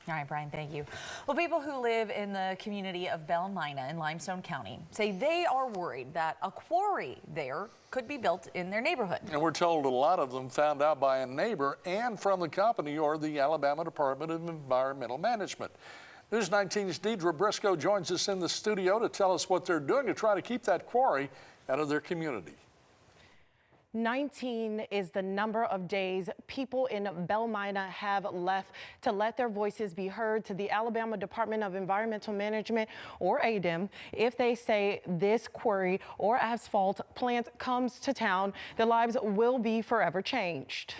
All right, Brian, thank you. Well, people who live in the community of Belle Mina in Limestone County say they are worried that a quarry there could be built in their neighborhood. And we're told a lot of them found out by a neighbor and from the company or the Alabama Department of Environmental Management. News 19's Deidre Briscoe joins us in the studio to tell us what they're doing to try to keep that quarry out of their community. 19 is the number of days people in Belle Mina have left to let their voices be heard to the Alabama Department of Environmental Management, or ADEM. If they say this quarry or asphalt plant comes to town, their lives will be forever changed.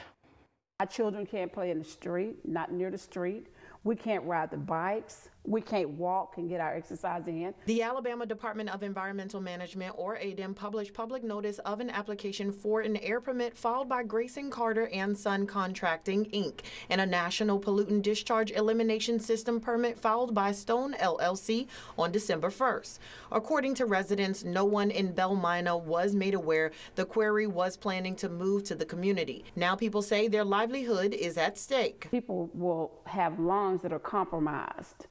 Our children can't play in the street, not near the street. We can't ride the bikes. We can't walk and get our exercise in. The Alabama Department of Environmental Management, or ADEM, published public notice of an application for an air permit filed by Grayson Carter and Son Contracting, Inc., and a National Pollutant Discharge Elimination System permit filed by Stone LLC on December 1st. According to residents, no one in Belle Mina was made aware the quarry was planning to move to the community. Now people say their livelihood is at stake. People will have lungs that are compromised.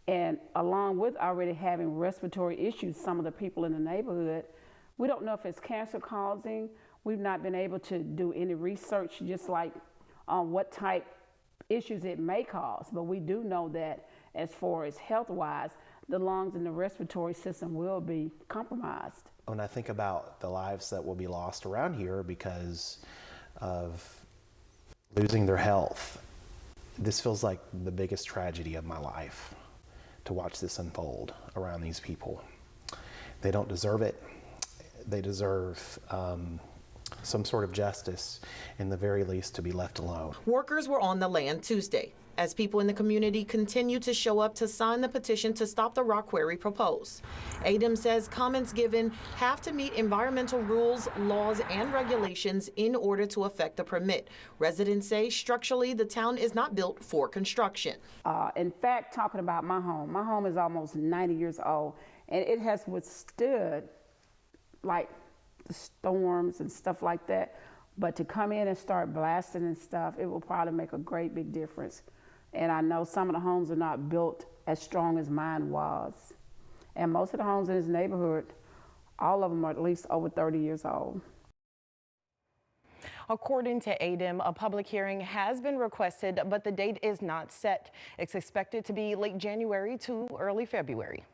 And along with already having respiratory issues, some of the people in the neighborhood, we don't know if it's cancer causing. We've not been able to do any research just like on what type issues it may cause. But we do know that as far as health-wise, the lungs and the respiratory system will be compromised. When I think about the lives that will be lost around here because of losing their health, this feels like the biggest tragedy of my life. To watch this unfold around these people. They don't deserve it. They deserve some sort of justice, in the very least, to be left alone. Workers were on the land Tuesday as people in the community continue to show up to sign the petition to stop the rock quarry proposed. ADEM says comments given have to meet environmental rules, laws, and regulations in order to affect the permit. Residents say structurally the town is not built for construction. In fact, talking about my home is almost 90 years old, and it has withstood like the storms and stuff like that. But to come in and start blasting and stuff, it will probably make a great big difference. And I know some of the homes are not built as strong as mine was. And most of the homes in this neighborhood, all of them are at least over 30 years old. According to ADEM, a public hearing has been requested, but the date is not set. It's expected to be late January to early February.